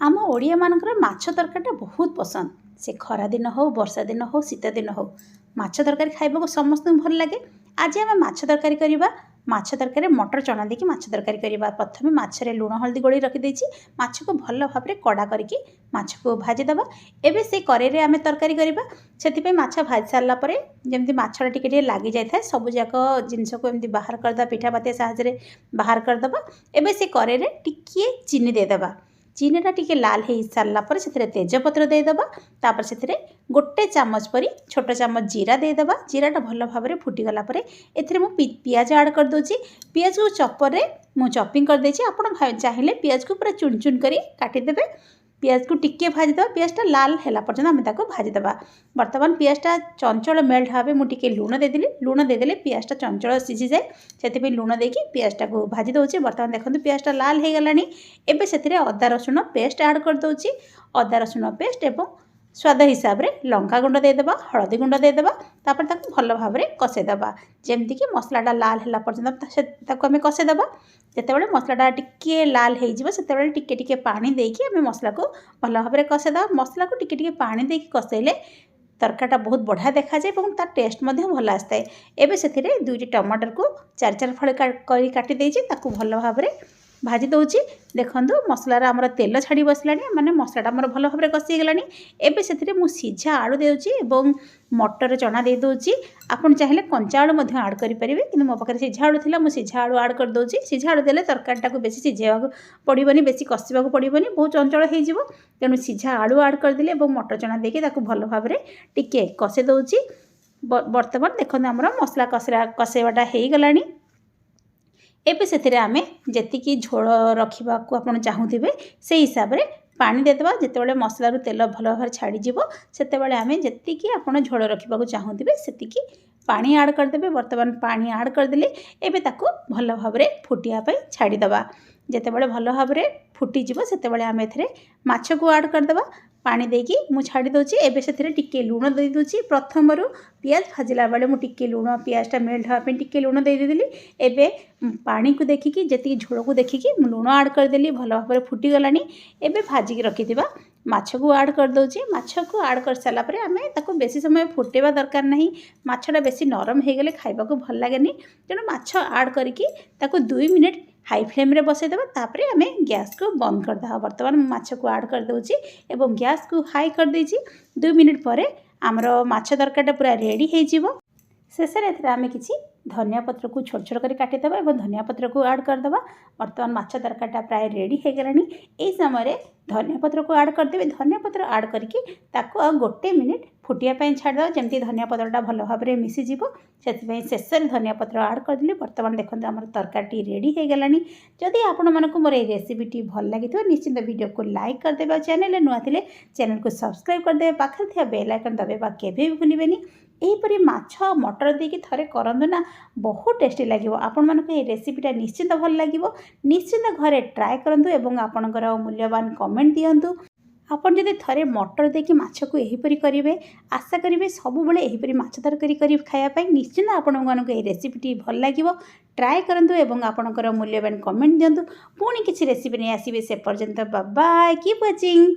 आम ओडिया मानकर माछ तरकारीटा बहुत पसंद। से खरा दिन हो वर्षा दिन हो शीत दिन हो माछ तरकारी खाइबा समस्त भल लगे। आज आम माछ तरकारी करवा। माछ तरकारी मटर चना देकी माछ तरकारी करवा। प्रथम माछरे लुण हल्दी गोली रखिदे माछ को भल भाव में कड़ा करके माछ को भाजीदबा। एबे से करेरे आम तरकारी करवा। से माछ भाजी सारा पर जमी माछटा टिके लगी जाए सब जाक जिनस को एमती बाहर करदे पिठा पातिया साहाଯ୍य बाहर करदबा। एबे से करेरे टिके चीनी देदबा। चीनीटा टिके लाल हो सारापर से तेजपत्र देदबा। तापर से गोटे चामच परी छोट चामच जीरा देदबा। जीराटा भल भाव में फुटीगला पियाज आड कर दूची। पियाज को चपर में चपिंग कर देछि। आपण चाहिए पियाज को पूरा चुन चुन कर काटिदेबे। पियाज को टिके भाजीदे। पियाजटा लाल है पर्यटन आम भाजीदे। बर्तमान पियाजटा चंचल मेल्ट हाँ मुझे लुण देदेली। लुण देदेले पियाजटा चंचल सीझी जाए से लुण देकी पियाजटा को भाजी दूसरी। बर्तमान देखो पियाजटा लाल हो गलानी। एबे से अदा रसुण पेस्ट ऐड कर दूची। अदा रसुण पेस्ट एवं स्वाद हिसाब से लंका गुंड देदेबा हलदी गुंड देदेबा। तापर ताको भल भाव में कषेदेबा जमती कि मसलाटा लाल है पर्यटन आम कषेदेबा। जितेबाला मसलाटा टिके लाल हो टिके टिके पानी देकी आम मसला को भल भाव में कषेदेबा। मसला को टिके टिके पानी देकी कषेले तरकारीटा बहुत बढ़िया देखा जाए और तार टेस्ट भल आसता है। एबे से दुईटी टमाटर को चार चार फल काटी देछि ताकू भल भाव में भाजी दूची। देखो मसलार आमर तेल छाड़ी बसला माने मसलाटा आमर भल भाव में कषिगला। एबे से मु सीझा आलू देउची एवं मटर चना दे दूची। आपन चाहिए कंचा आलू आड करेंगे कि मो पाखे सीझा आलू था मुझे सीझा आलू आड कर दूची। सीझा आलू देले तरकारीटा को बेसी सीझाइबा पड़ोनी बेसी कसवा पड़ोनी बहुत चंचल हो तेणु सीझा आलू आड करदे और मटर चना देके भल भाव में टिके कषे दूची। बर्तमान देखो आमर मसला कषाइबाटा हो गलानी। एबे से आम जी झोल रखा आपड़ चाहूबे से हिसाब से पानी देदेबा। जितेबाला मसलार तेल भल भाव छाड़ीज से आम जी आप झोल रखा चाहूबे से पानी आड करदे। बर्तमान पानी आड करदे एबे ताको भल भाव में फुटियापाई छाड़ीदबा। जितेबाला भल भाव में फुटीज से आम ए माछ को आड करदबा। पानी देकी मु छाड़ी दूची। एबे से टिके लुण दे दूची। प्रथम पियाज भाजिला बेले मु टिके लुण पियाजटा मेल्ट हाँपे टिके लुण दे देली। एबे पानी को देखिकी जी झोल को देखिकी लुण आड करदेली भल भाव में फुटीगलानी। एबे भाजिकी रखिथिबा माछ को आड कर दूची। माछ को आड कर सारा पर आम ताको बेसी समय फुटेबा दरकार नहीं। माछटा बेसी नरम हो गले खाइबा को भल लागेनी। तेणु माछ आड करके ताको 2 मिनिट हाई फ्लेम रे बसईदेवा। तापर आम गैस को बंद करदे। बर्तमान माछ को आड कर दूची एवं गैस को हाई कर देछि। 2 मिनिट पर आमर माछ तरकारीटा पूरा रेडी हो। शेष में आम किसी धनिया पत्र को छोट छोट कर काटिदेबा और धनिया पत्र को आड करदबा। बर्तमान माछ तरकारीटा प्राय रेडी हो गलानी। एई समय धनिया पत्र को आड करदेबे। धनिया पत्र आड करके ताको गोटे मिनिट फुटियापाई छाड़देबा जमती धनिया पत्रटा भल भाव में मिसीज से शेष में धनिया पत्र आड करदेली। बर्तमान देखते आम तरकारी रेडी हो गलानी। जदि आपण मानक मोर ये रेसिपीटी भल लगी निश्चिंत वीडियो को लाइक करदेबा। चैनल नुआ थे चैनल को सब्सक्राइब करदे। पाखे थी बेल आइकन दबाइबा केबे भी भूलिबेनी। यहीपरि माछ मटर देकी थरे करंतु ना बहुत टेस्टी लगे। आपण मानक ये रेसिपीटा निश्चिंत भल लगे। निश्चिंत घरे ट्राए करंतु एवं आपणकर मूल्यवान कमेंट दियंतु। आपन जदि थरे मटर देकी माछ को यहीपरि करिवे आशा करिवे सब बेले यहीपरि माछ तरकारी करि खाया पाई। निश्चिंत आपण मानक ये रेसिपीटी भल लगे। ट्राए करंतु एवं आपणकर मूल्यवान कमेंट दियंतु। पुणी किछि रेसिपी नै आसीबे से पर्यंत बाय बाय कीप वाचिंग।